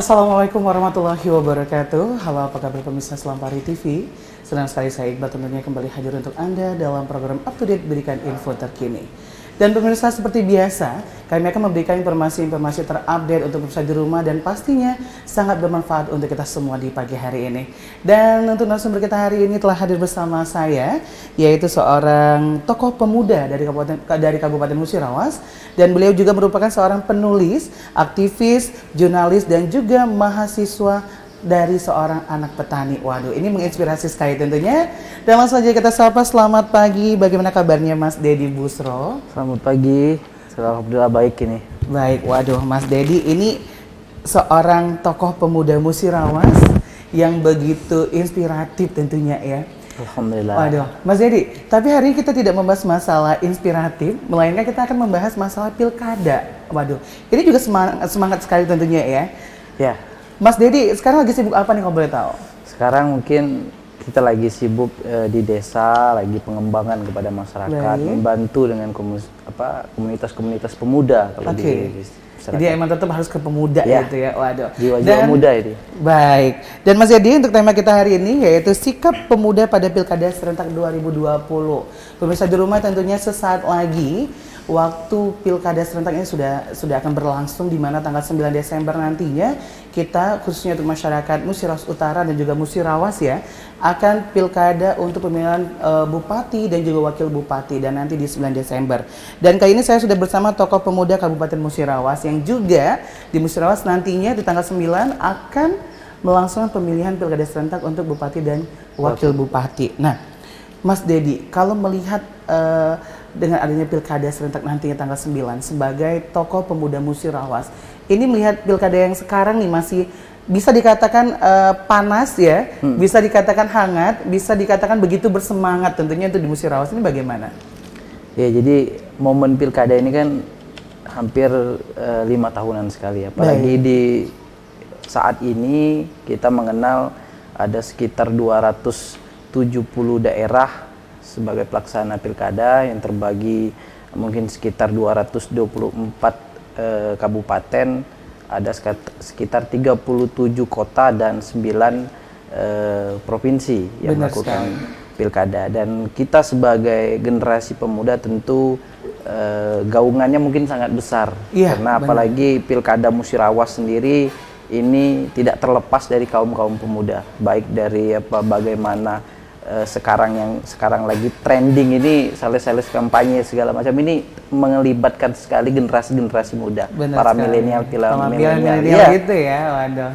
Assalamualaikum warahmatullahi wabarakatuh. Halo, apa kabar pemirsa Selampari TV? Senang sekali saya Iqbal tentunya kembali hadir untuk Anda dalam program Up to Date berikan info terkini. Dan pemirsa, seperti biasa, kami akan memberikan informasi-informasi terupdate untuk pemirsa di rumah dan pastinya sangat bermanfaat untuk kita semua di pagi hari ini. Dan untuk narasumber kita hari ini telah hadir bersama saya, yaitu seorang tokoh pemuda dari Kabupaten Musirawas, dan beliau juga merupakan seorang penulis, aktivis, jurnalis, dan juga mahasiswa dari seorang anak petani. Waduh, ini menginspirasi sekali tentunya. Dan langsung saja kita sapa. Selamat pagi, bagaimana kabarnya Mas Dedi Busro? Selamat pagi, alhamdulillah baik ini. Baik, waduh Mas Dedi ini seorang tokoh pemuda Musirawas yang begitu inspiratif tentunya ya. Alhamdulillah. Waduh, Mas Dedi, tapi hari ini kita tidak membahas masalah inspiratif, melainkan kita akan membahas masalah pilkada. Waduh, ini juga semangat sekali tentunya ya. Ya. Mas Dedi, sekarang lagi sibuk apa nih kalau boleh tahu? Sekarang mungkin kita lagi sibuk di desa, lagi pengembangan kepada masyarakat, Baik. membantu dengan komunitas-komunitas pemuda kalau di masyarakat. Jadi emang tetap harus ke pemuda Ya. gitu ya. Waduh. Jiwa-jiwa muda ini. Baik. Dan Mas Dedi, untuk tema kita hari ini yaitu sikap pemuda pada Pilkada serentak 2020. Pemirsa di rumah, tentunya sesaat lagi waktu Pilkada serentak ini sudah akan berlangsung, di mana tanggal 9 Desember nantinya kita khususnya untuk masyarakat Musirawas Utara dan juga Musirawas ya akan Pilkada untuk pemilihan Bupati dan juga Wakil Bupati, dan nanti di 9 Desember. Dan kali ini saya sudah bersama tokoh pemuda Kabupaten Musirawas yang juga di Musirawas nantinya di tanggal 9 akan melangsungkan pemilihan Pilkada serentak untuk Bupati dan Wakil Bupati. Nah, Mas Dedi, kalau melihat dengan adanya Pilkada serentak nantinya tanggal 9 sebagai tokoh pemuda Musirawas, ini melihat Pilkada yang sekarang nih masih bisa dikatakan panas ya, bisa dikatakan hangat, bisa dikatakan begitu bersemangat tentunya untuk di Musirawas, ini bagaimana? Ya, jadi momen Pilkada ini kan hampir 5 tahunan sekali, apalagi di saat ini kita mengenal ada sekitar 270 daerah sebagai pelaksana pilkada yang terbagi mungkin sekitar 224 kabupaten, ada sekitar 37 kota dan 9 provinsi yang melakukan pilkada. Dan kita sebagai generasi pemuda tentu gaungannya mungkin sangat besar, karena apalagi pilkada Musirawas sendiri ini tidak terlepas dari kaum-kaum pemuda, baik dari bagaimana sekarang lagi trending ini sales kampanye segala macam, ini melibatkan sekali generasi muda. Benar para sekali. milenial milenial gitu ya. Waduh.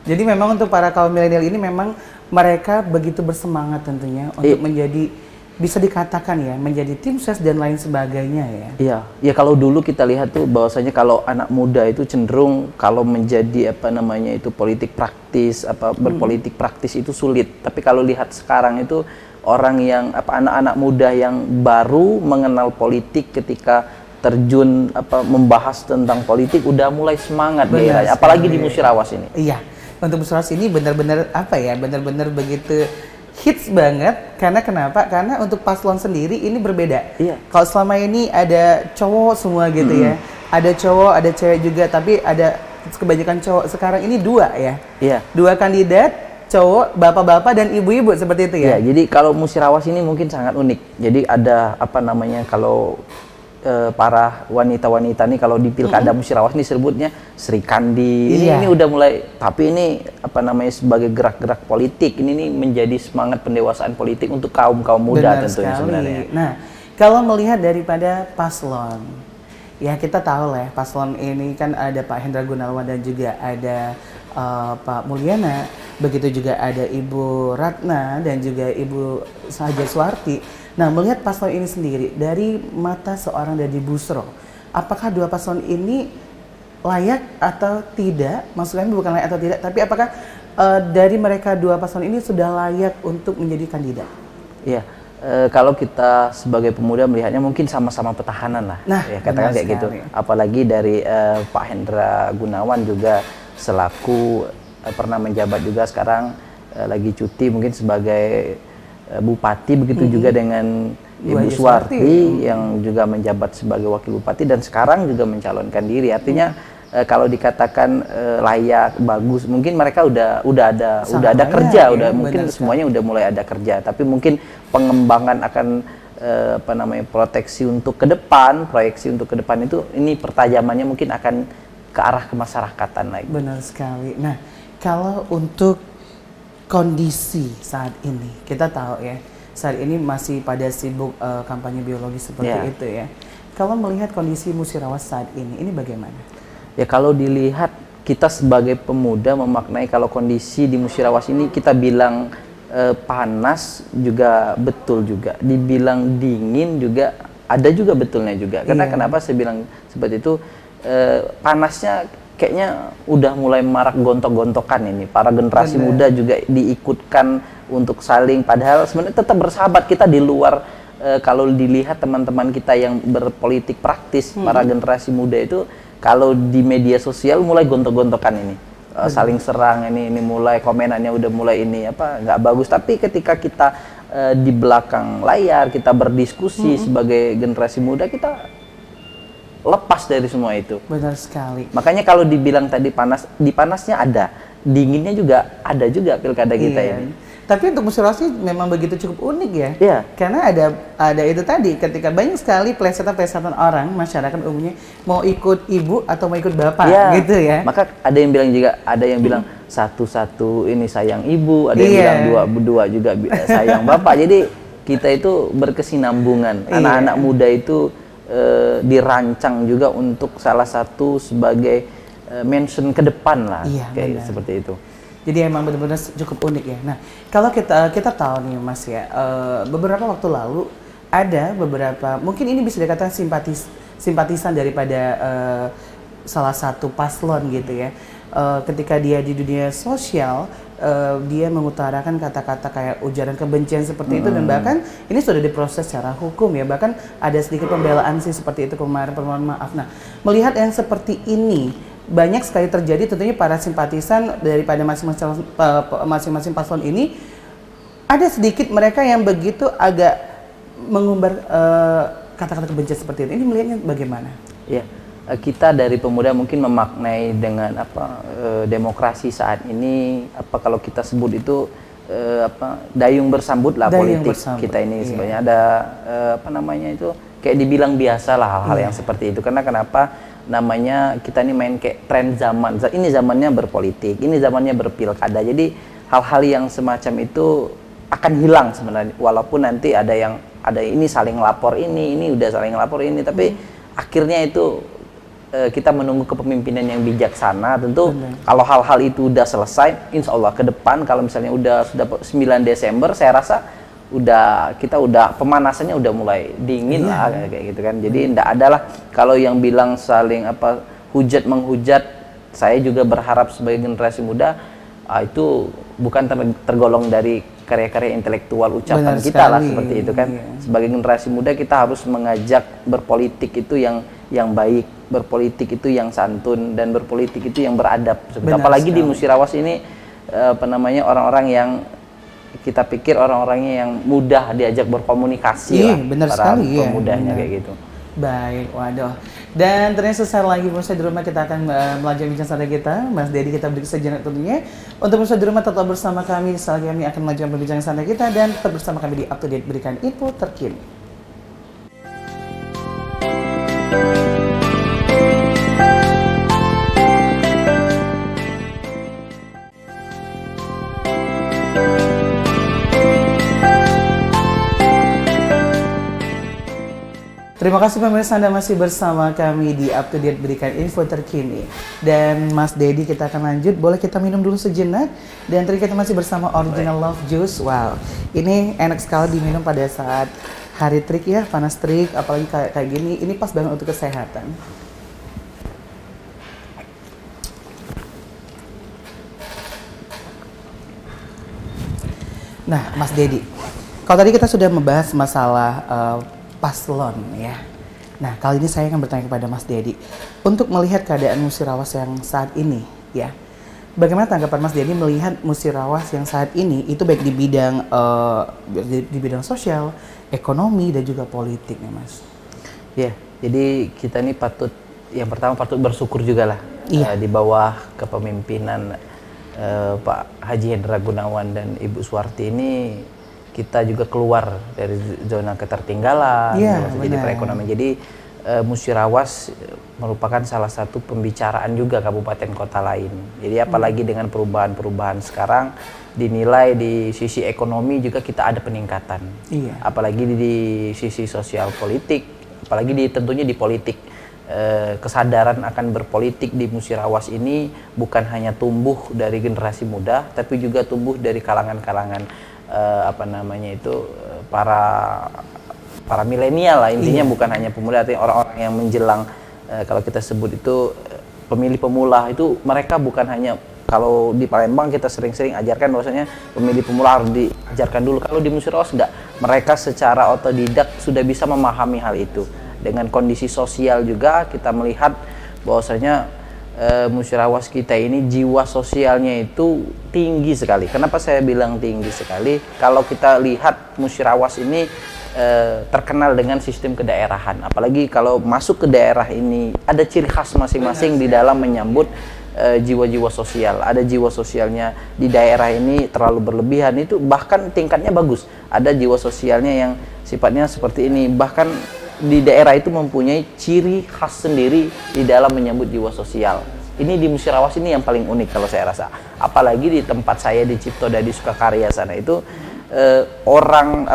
Jadi memang untuk para kaum milenial ini memang mereka begitu bersemangat tentunya untuk menjadi, bisa dikatakan ya, menjadi tim ses dan lain sebagainya ya. Iya, ya kalau dulu kita lihat tuh bahwasanya kalau anak muda itu cenderung kalau menjadi itu politik praktis, berpolitik praktis itu sulit. Tapi kalau lihat sekarang itu orang yang anak-anak muda yang baru mengenal politik, ketika terjun membahas tentang politik udah mulai semangat daerahnya, apalagi di Musirawas ini. Iya, untuk Musirawas ini benar-benar benar-benar begitu hits banget. Karena kenapa? Karena untuk paslon sendiri ini berbeda. Iya. Kalau selama ini ada cowok semua gitu ya, ada cowok, ada cewek juga, tapi ada kebanyakan cowok. Sekarang ini dua ya. Iya. Dua kandidat, cowok, bapak-bapak dan ibu-ibu seperti itu ya. Iya, jadi kalau Musirawas ini mungkin sangat unik. Jadi ada kalau para wanita-wanita nih kalau di Pilkada Musirawas ini sebutnya Sri Kandi. Ini udah mulai, tapi ini sebagai gerak-gerak politik, ini nih menjadi semangat pendewasaan politik untuk kaum-kaum muda. Benar tentunya sekali. Sebenarnya. Nah, kalau melihat daripada paslon, ya kita tahu lah ya, paslon ini kan ada Pak Hendra Gunawan dan juga ada Pak Mulyana, begitu juga ada Ibu Ratna dan juga Ibu Sahaja Suwarti. Nah, melihat paslon ini sendiri dari mata seorang Dedi Busro, apakah dua paslon ini layak atau tidak? Maksudnya bukan layak atau tidak, tapi apakah dari mereka dua paslon ini sudah layak untuk menjadi kandidat? Iya, kalau kita sebagai pemuda melihatnya mungkin sama-sama petahana lah, ya katakan kayak gitu. Apalagi dari Pak Hendra Gunawan juga selaku pernah menjabat juga, sekarang lagi cuti mungkin sebagai Bupati, begitu juga dengan Ibu Suwarti yang juga menjabat sebagai Wakil Bupati dan sekarang juga mencalonkan diri. Artinya kalau dikatakan layak, bagus, mungkin mereka udah ada Sangat kerja, layak, udah ya, mungkin benar semuanya udah mulai ada kerja. Tapi mungkin pengembangan akan apa namanya, proyeksi untuk ke depan itu, ini pertajamannya mungkin akan ke arah kemasyarakatan lagi. Benar sekali. Nah, kalau untuk kondisi saat ini, kita tahu ya, saat ini masih pada sibuk kampanye biologi seperti itu ya. Kalau melihat kondisi Musirawas saat ini bagaimana? Ya kalau dilihat, kita sebagai pemuda memaknai kalau kondisi di Musirawas ini kita bilang panas juga betul juga, dibilang dingin juga ada juga betulnya juga. Karena kenapa saya bilang seperti itu, panasnya kayaknya udah mulai marak gontok-gontokan ini. Para generasi muda juga diikutkan untuk saling, padahal sebenarnya tetap bersahabat. Kita di luar, kalau dilihat teman-teman kita yang berpolitik praktis, para generasi muda itu kalau di media sosial mulai gontok-gontokan ini, saling serang ini mulai komenannya udah mulai ini nggak bagus. Tapi ketika kita di belakang layar kita berdiskusi sebagai generasi muda, kita lepas dari semua itu. Benar sekali. Makanya kalau dibilang tadi panas, di panasnya ada, dinginnya juga ada juga pilkada kita ini. Tapi untuk Musirawas memang begitu cukup unik ya. Iya. Karena ada itu tadi, ketika banyak sekali plesetan-plesetan orang, masyarakat umumnya mau ikut ibu atau mau ikut bapak gitu ya. Maka ada yang bilang juga, ada yang bilang satu-satu ini sayang ibu, ada yang bilang dua juga sayang bapak. Jadi kita itu berkesinambungan. Anak-anak muda itu dirancang juga untuk salah satu sebagai mention ke depan lah, kayak seperti itu. Jadi emang benar-benar cukup unik ya. Nah, kalau kita tahu nih Mas ya, beberapa waktu lalu ada beberapa, mungkin ini bisa dikatakan simpatisan daripada salah satu paslon gitu ya. Ketika dia di dunia sosial, dia mengutarakan kata-kata kayak ujaran kebencian seperti itu, dan bahkan ini sudah diproses secara hukum ya. Bahkan ada sedikit pembelaan sih seperti itu kemarin, permohonan maaf. Nah, melihat yang seperti ini banyak sekali terjadi, tentunya para simpatisan daripada masing-masing paslon ini, ada sedikit mereka yang begitu agak mengumbar kata-kata kebencian seperti itu. Ini melihatnya bagaimana? Ya, kita dari pemuda mungkin memaknai dengan demokrasi saat ini, kalau kita sebut itu dayung bersambut lah, politik kita ini sebenarnya ada kayak dibilang biasa lah hal-hal yang seperti itu. Karena kenapa? Namanya kita ini main kayak tren zaman. Ini zamannya berpolitik, ini zamannya berpilkada. Jadi hal-hal yang semacam itu akan hilang sebenarnya. Walaupun nanti ada ini saling lapor ini udah saling lapor ini, tapi akhirnya itu kita menunggu kepemimpinan yang bijaksana. Tentu kalau hal-hal itu udah selesai, insya Allah ke depan kalau misalnya sudah 9 Desember, saya rasa kita udah pemanasannya udah mulai dingin lah kayak gitu kan. Jadi enggak adalah kalau yang bilang saling hujat menghujat. Saya juga berharap sebagai generasi muda itu bukan tergolong dari karya-karya intelektual ucapan kita lah seperti itu kan. Sebagai generasi muda kita harus mengajak berpolitik itu yang baik, berpolitik itu yang santun, dan berpolitik itu yang beradab. Apalagi di Musirawas ini orang-orang yang kita pikir orang-orangnya yang mudah diajak berkomunikasi lah, para pemudanya kayak gitu. Baik, waduh. Dan ternyata sesaat lagi pemirsa di rumah kita akan melanjutkan bincang santai kita. Mas Dedi kita beri sejenak tentunya. Untuk pemirsa di rumah tetap bersama kami, setelah kami akan melanjutkan perbincangan santai kita, dan tetap bersama kami di Up to Date, berikan info terkini. Terima kasih pemirsa, Anda masih bersama kami di Up to Date, berikan info terkini. Dan Mas Dedi kita akan lanjut, boleh kita minum dulu sejenak. Dan tadi kita masih bersama Original Love Juice. Wow, ini enak sekali diminum pada saat hari terik ya, panas terik, apalagi kayak gini, ini pas banget untuk kesehatan. Nah Mas Dedi, kalau tadi kita sudah membahas masalah paslon ya. Nah, kali ini saya akan bertanya kepada Mas Dedi untuk melihat keadaan Musirawas yang saat ini ya. Bagaimana tanggapan Mas Dedi melihat Musirawas yang saat ini itu baik di bidang sosial, ekonomi, dan juga politik ya Mas? Ya, jadi kita ini yang pertama patut bersyukur juga lah Iya. di bawah kepemimpinan Pak Haji Hendra Gunawan dan Ibu Suwarti ini kita juga keluar dari zona ketertinggalan Iya, dalam segi benar. perekonomian. Jadi Musyarawaz merupakan salah satu pembicaraan juga kabupaten kota lain. Jadi apalagi dengan perubahan-perubahan sekarang dinilai di sisi ekonomi juga kita ada peningkatan. Iya. Apalagi di sisi sosial politik, apalagi tentunya di politik. Kesadaran akan berpolitik di Musyarawaz ini bukan hanya tumbuh dari generasi muda, tapi juga tumbuh dari kalangan-kalangan para milenial lah intinya. Bukan hanya pemuda, tapi orang-orang yang menjelang kalau kita sebut itu pemilih pemula itu mereka bukan hanya, kalau di Palembang kita sering-sering ajarkan bahwasanya pemilih pemula harus diajarkan dulu. Kalau di Musyarawaz enggak, mereka secara otodidak sudah bisa memahami hal itu. Dengan kondisi sosial juga kita melihat bahwasanya Musyarawaz kita ini jiwa sosialnya itu tinggi sekali. Kenapa saya bilang tinggi sekali? Kalau kita lihat Musyarawaz ini terkenal dengan sistem kedaerahan. Apalagi kalau masuk ke daerah ini ada ciri khas masing-masing di dalam menyambut jiwa-jiwa sosial. Ada jiwa sosialnya di daerah ini terlalu berlebihan, itu bahkan tingkatnya bagus. Ada jiwa sosialnya yang sifatnya seperti ini, bahkan di daerah itu mempunyai ciri khas sendiri di dalam menyambut jiwa sosial. Ini di Musyarawaz ini yang paling unik kalau saya rasa. Apalagi di tempat saya di Ciptodadi Sukakarya sana itu orang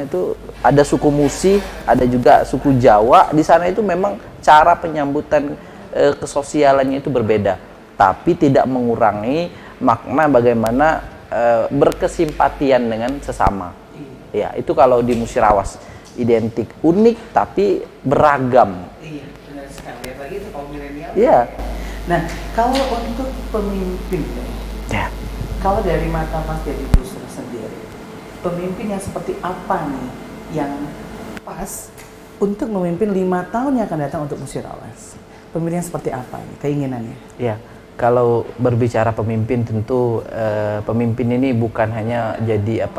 itu ada suku Musi, ada juga suku Jawa. Di sana itu memang cara penyambutan kesosialannya itu berbeda, tapi tidak mengurangi makna bagaimana berkesimpatian dengan sesama. Ya, itu kalau di Musyarawaz identik, unik tapi beragam. Iya, benar sekali. Apalagi itu kaum milenial. Iya. Nah, kalau untuk pemimpin, Ya. kalau dari mata Mas Dedi Busra sendiri, pemimpin yang seperti apa nih yang pas untuk memimpin 5 tahun yang akan datang untuk Musyarawaz? Pemimpin yang seperti apa nih keinginannya? Ya, kalau berbicara pemimpin tentu pemimpin ini bukan hanya jadi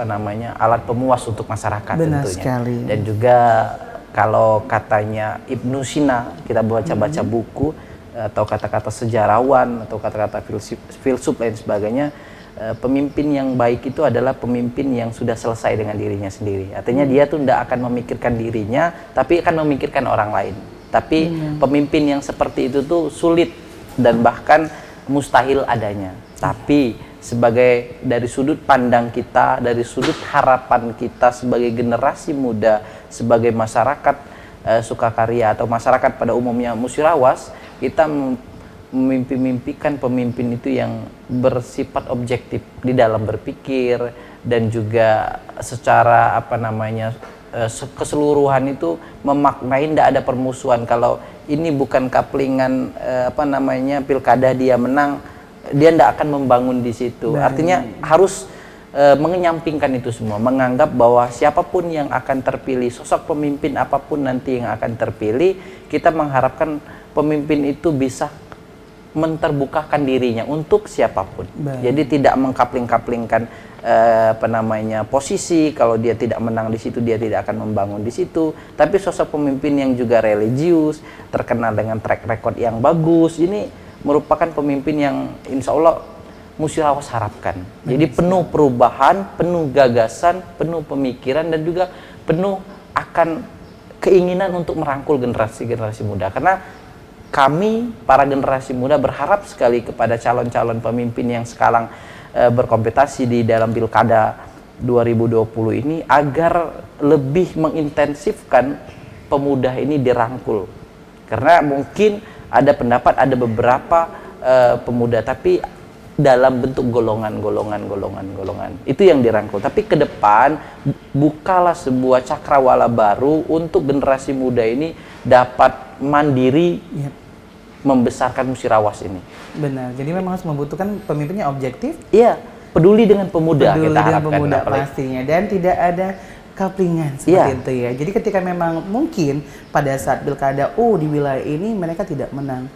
alat pemuas untuk masyarakat. Benar tentunya. sekali. Dan juga kalau katanya Ibnu Sina, kita baca-baca buku atau kata-kata sejarawan atau kata-kata filsuf lain sebagainya, pemimpin yang baik itu adalah pemimpin yang sudah selesai dengan dirinya sendiri. Artinya dia tuh tidak akan memikirkan dirinya, tapi akan memikirkan orang lain. Tapi pemimpin yang seperti itu tuh sulit dan bahkan mustahil adanya. Tapi sebagai dari sudut pandang kita, dari sudut harapan kita sebagai generasi muda, sebagai masyarakat Sukakarya atau masyarakat pada umumnya Musyarawaz, kita memimpi-mimpikan pemimpin itu yang bersifat objektif di dalam berpikir dan juga secara keseluruhan itu memaknai tidak ada permusuhan. Kalau ini bukan kaplingan pilkada dia menang, dia tidak akan membangun di situ. Artinya harus mengenyampingkan itu semua, menganggap bahwa siapapun yang akan terpilih, sosok pemimpin apapun nanti yang akan terpilih, kita mengharapkan pemimpin itu bisa menterbukakan dirinya untuk siapapun. Jadi tidak mengkapling-kaplingkan posisi. Kalau dia tidak menang di situ, dia tidak akan membangun di situ. Tapi sosok pemimpin yang juga religius, terkenal dengan track record yang bagus, ini merupakan pemimpin yang insya Allah Musyarawaz harapkan. Jadi penuh perubahan, penuh gagasan, penuh pemikiran, dan juga penuh akan keinginan untuk merangkul generasi-generasi muda. Karena kami, para generasi muda, berharap sekali kepada calon-calon pemimpin yang sekarang berkompetisi di dalam Pilkada 2020 ini agar lebih mengintensifkan pemuda ini dirangkul. Karena mungkin ada pendapat, ada beberapa pemuda, tapi dalam bentuk golongan. Itu yang dirangkul. Tapi ke depan, bukalah sebuah cakrawala baru untuk generasi muda ini dapat mandiri membesarkan Musyarawaz ini. Benar. Jadi memang harus membutuhkan pemimpinnya objektif. Iya, peduli dengan pemuda kita harapkan. Pemuda pastinya, dan tidak ada kaplingan seperti itu ya. Jadi ketika memang mungkin pada saat pilkada di wilayah ini mereka tidak menang,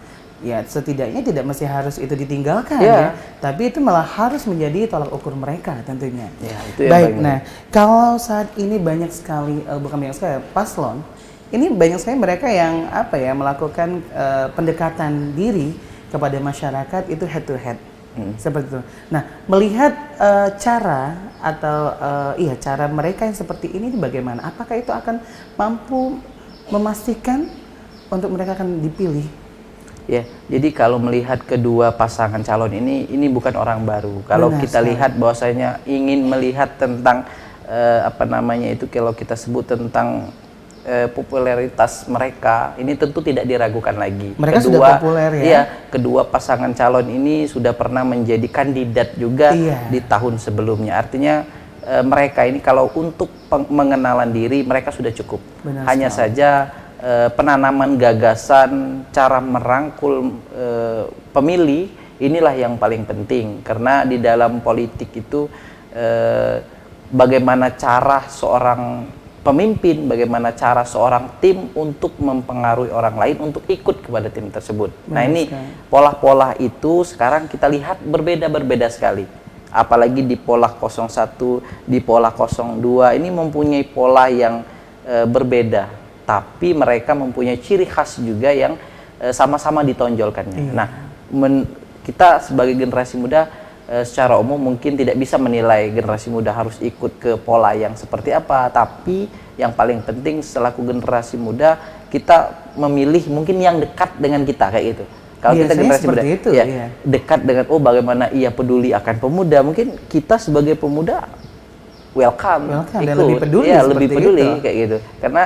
ya setidaknya tidak mesti harus itu ditinggalkan ya. Tapi itu malah harus menjadi tolak ukur mereka tentunya. Ya, itu yang baik. Nah, kalau saat ini banyak sekali paslon, ini banyak sekali mereka yang melakukan pendekatan diri kepada masyarakat itu head to head. Seperti itu. Nah, melihat cara atau cara mereka yang seperti ini bagaimana? Apakah itu akan mampu memastikan untuk mereka akan dipilih? Ya, jadi kalau melihat kedua pasangan calon ini bukan orang baru. Kalau Benar kita sekali. lihat bahwasanya ingin melihat tentang kalau kita sebut tentang popularitas mereka, ini tentu tidak diragukan lagi. Mereka sudah populer ya? Iya, kedua pasangan calon ini sudah pernah menjadi kandidat juga di tahun sebelumnya. Artinya mereka ini kalau untuk pengenalan diri mereka sudah cukup. Benar Hanya sekali. saja penanaman gagasan, cara merangkul pemilih, inilah yang paling penting. Karena di dalam politik itu bagaimana cara seorang pemimpin, bagaimana cara seorang tim untuk mempengaruhi orang lain untuk ikut kepada tim tersebut. Nah ini pola-pola itu sekarang kita lihat berbeda-berbeda sekali. Apalagi di pola 01, di pola 02 ini mempunyai pola yang berbeda. Tapi mereka mempunyai ciri khas juga yang sama-sama ditonjolkannya. Nah, kita sebagai generasi muda secara umum mungkin tidak bisa menilai generasi muda harus ikut ke pola yang seperti apa, tapi yang paling penting selaku generasi muda kita memilih mungkin yang dekat dengan kita kayak gitu. Kalau kita generasi muda itu, dekat dengan bagaimana ia peduli akan pemuda, mungkin kita sebagai pemuda welcome ikut, dan lebih peduli, lebih peduli itu. kayak gitu. Karena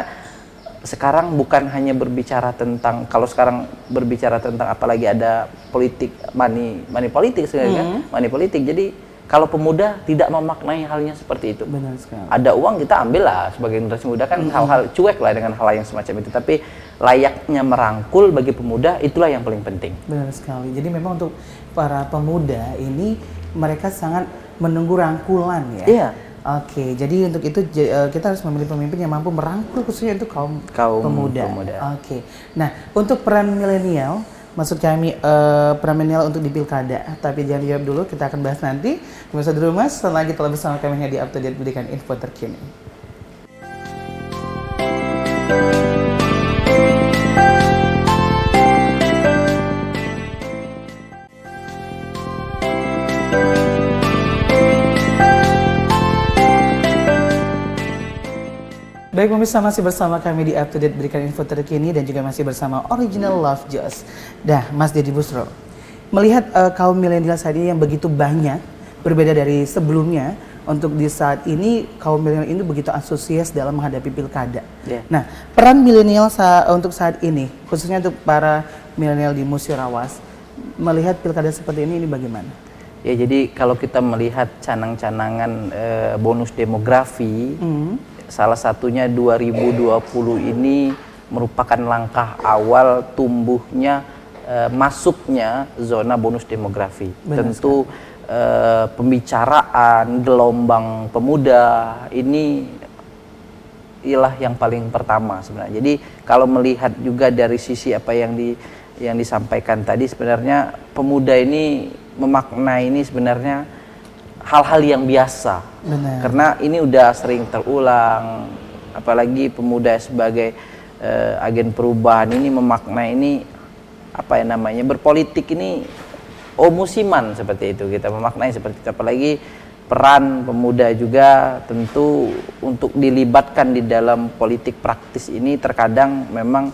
sekarang bukan hanya berbicara tentang, kalau sekarang berbicara tentang apalagi ada politik, money politik sebenarnya, money politik. Jadi kalau pemuda tidak memaknai halnya seperti itu. Benar sekali. Ada uang kita ambil lah sebagai generasi muda kan hal-hal cuek lah dengan hal yang semacam itu. Tapi layaknya merangkul bagi pemuda itulah yang paling penting. Benar sekali. Jadi memang untuk para pemuda ini mereka sangat menunggu rangkulan ya. Iya. Oke, jadi untuk itu kita harus memilih pemimpin yang mampu merangkul khususnya untuk kaum pemuda. Oke. Nah, untuk peran milenial, maksud kami peran milenial untuk di pilkada, tapi jangan dijawab dulu, kita akan bahas nanti. Pemirsa di rumah, setelah lagi telah bersama kami di Up to Date Pendidikan Info Terkini. Baik pemirsa, masih bersama kami di Up to Date Berikan Info Terkini dan juga masih bersama Original Love Joss. Dah, Mas Deddy Busro, melihat kaum milenial saat ini yang begitu banyak, berbeda dari sebelumnya, untuk di saat ini kaum milenial ini begitu antusias dalam menghadapi pilkada. Nah, peran milenial untuk saat ini, khususnya untuk para milenial di Musyawarah, melihat pilkada seperti ini bagaimana? Ya, jadi kalau kita melihat canang-canangan bonus demografi, salah satunya 2020 ini merupakan langkah awal tumbuhnya masuknya zona bonus demografi. Tentu pembicaraan gelombang pemuda ini ialah yang paling pertama sebenarnya. Jadi kalau melihat juga dari sisi apa yang disampaikan tadi, sebenarnya pemuda ini memaknai ini sebenarnya hal-hal yang biasa. Benar. Karena ini udah sering terulang, apalagi pemuda sebagai agen perubahan ini memaknai ini berpolitik ini musiman seperti itu, kita memaknai seperti itu. Apalagi peran pemuda juga tentu untuk dilibatkan di dalam politik praktis ini terkadang memang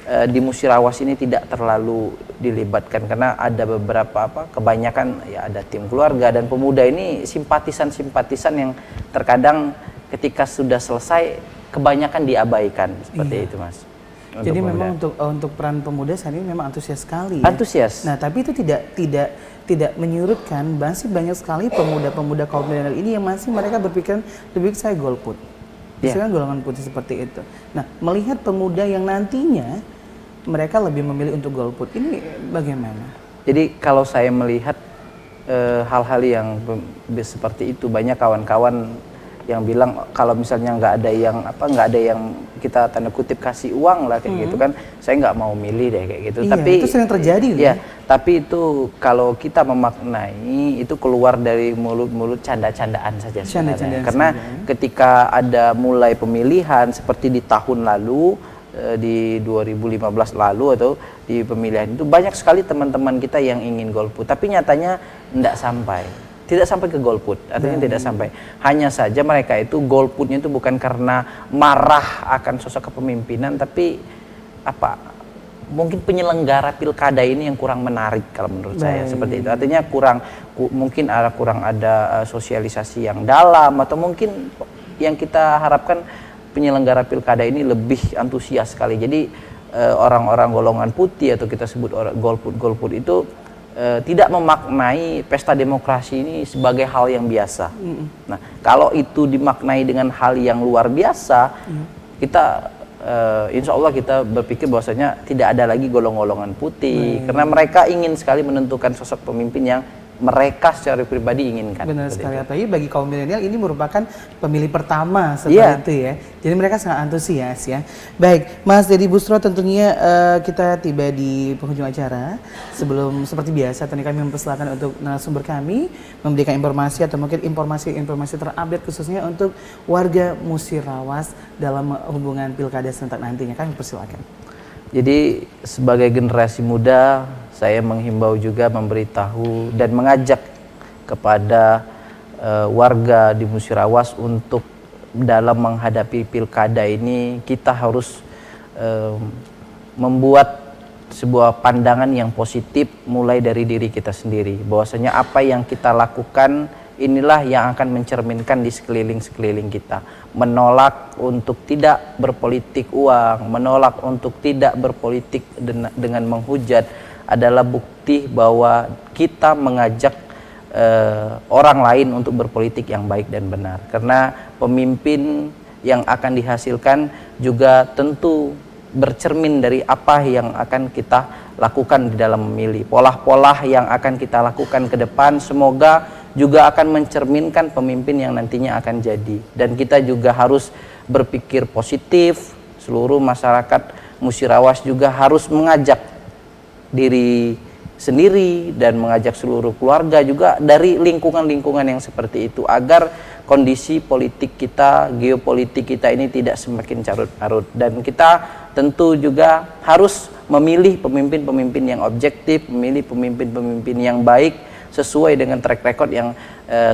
di Musyawarah ini tidak terlalu dilibatkan karena ada beberapa kebanyakan ya ada tim keluarga, dan pemuda ini simpatisan yang terkadang ketika sudah selesai kebanyakan diabaikan seperti itu, Mas. Jadi memang untuk peran pemuda saat ini memang antusias sekali. Antusias. Nah, tapi itu tidak menyurutkan masih banyak sekali pemuda-pemuda kaum milenial ini yang masih mereka berpikiran lebih baik saya golput. Misalkan golongan putih seperti itu. Nah, melihat pemuda yang nantinya mereka lebih memilih untuk golput, ini bagaimana? Jadi kalau saya melihat hal-hal yang seperti itu, banyak kawan-kawan yang bilang kalau misalnya nggak ada yang kita tanda kutip kasih uang lah kayak gitu kan, saya nggak mau milih deh kayak gitu. Iya, tapi itu sering terjadi. Ya, tapi itu kalau kita memaknai itu keluar dari mulut-mulut canda-candaan saja sebenarnya. Karena ketika ada mulai pemilihan seperti di tahun lalu di 2015 lalu atau di pemilihan itu banyak sekali teman-teman kita yang ingin golput, tapi nyatanya tidak sampai ke golput, artinya tidak sampai. Hanya saja mereka itu golputnya itu bukan karena marah akan sosok kepemimpinan, tapi mungkin penyelenggara pilkada ini yang kurang menarik kalau menurut saya, seperti itu. Artinya mungkin kurang ada sosialisasi yang dalam, atau mungkin yang kita harapkan penyelenggara pilkada ini lebih antusias sekali. Jadi orang-orang golongan putih atau kita sebut golput itu tidak memaknai pesta demokrasi ini sebagai hal yang biasa. Nah, kalau itu dimaknai dengan hal yang luar biasa, kita insya Allah kita berpikir bahwasanya tidak ada lagi golong-golongan putih, karena mereka ingin sekali menentukan sosok pemimpin yang mereka secara pribadi inginkan. Benar sekali, apalagi bagi kaum milenial ini merupakan pemilih pertama seperti itu ya. Jadi mereka sangat antusias ya. Baik, Mas Deddy Busro, tentunya kita tiba di penghujung acara. Sebelum seperti biasa, tadi kami mempersilakan untuk narasumber kami memberikan informasi atau mungkin informasi terupdate khususnya untuk warga Musirawas dalam hubungan pilkada serentak nantinya. Kami persilakan. Jadi sebagai generasi muda, saya menghimbau juga, memberitahu dan mengajak kepada warga di Musirawas untuk dalam menghadapi pilkada ini kita harus membuat sebuah pandangan yang positif mulai dari diri kita sendiri. Bahwasanya apa yang kita lakukan inilah yang akan mencerminkan di sekeliling kita. Menolak untuk tidak berpolitik uang, menolak untuk tidak berpolitik dengan menghujat adalah bukti bahwa kita mengajak orang lain untuk berpolitik yang baik dan benar. Karena pemimpin yang akan dihasilkan juga tentu bercermin dari apa yang akan kita lakukan di dalam memilih. Pola-pola yang akan kita lakukan ke depan semoga juga akan mencerminkan pemimpin yang nantinya akan jadi. Dan kita juga harus berpikir positif, seluruh masyarakat Musirawas juga harus mengajak diri sendiri dan mengajak seluruh keluarga juga dari lingkungan-lingkungan yang seperti itu, agar kondisi politik kita, geopolitik kita ini tidak semakin carut-marut. Dan kita tentu juga harus memilih pemimpin-pemimpin yang objektif, memilih pemimpin-pemimpin yang baik sesuai dengan track record yang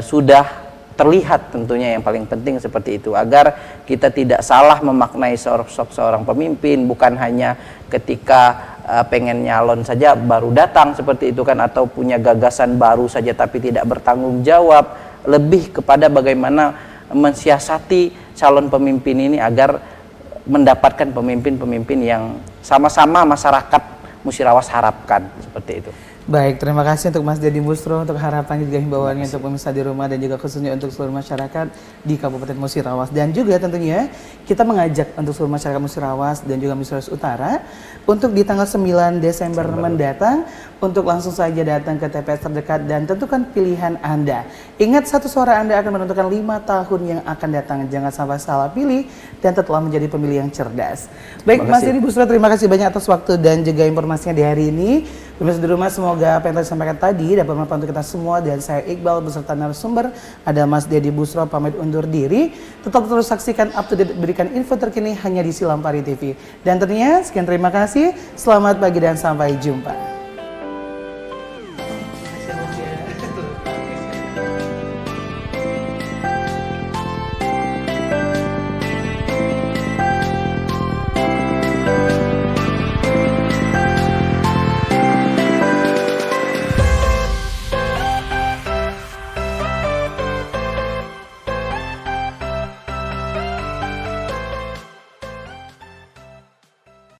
sudah terlihat, tentunya yang paling penting seperti itu, agar kita tidak salah memaknai seorang pemimpin bukan hanya ketika pengen nyalon saja baru datang seperti itu kan, atau punya gagasan baru saja tapi tidak bertanggung jawab. Lebih kepada bagaimana mensiasati calon pemimpin ini agar mendapatkan pemimpin-pemimpin yang sama-sama masyarakat Musirawas harapkan, seperti itu. Baik, terima kasih untuk Mas Deddy Busro untuk harapannya juga himbauannya untuk pemirsa di rumah dan juga khususnya untuk seluruh masyarakat di Kabupaten Musirawas. Dan juga tentunya kita mengajak untuk seluruh masyarakat Musirawas dan juga Musirawas Utara untuk di tanggal 9 Desember mendatang untuk langsung saja datang ke TPS terdekat dan tentukan pilihan Anda. Ingat, satu suara Anda akan menentukan 5 tahun yang akan datang. Jangan sampai salah pilih dan tetaplah menjadi pemilih yang cerdas. Baik, Mas Deddy Busro, terima kasih banyak atas waktu dan juga informasinya di hari ini. Pemirsa di rumah, semoga apa yang telah disampaikan tadi dapat bermanfaat untuk kita semua. Dan saya Iqbal beserta narasumber ada Mas Deddy Busro pamit undur diri. Tetap terus saksikan up to date, berikan info terkini hanya di Silampari TV. Dan tentunya sekian, terima kasih, selamat pagi dan sampai jumpa.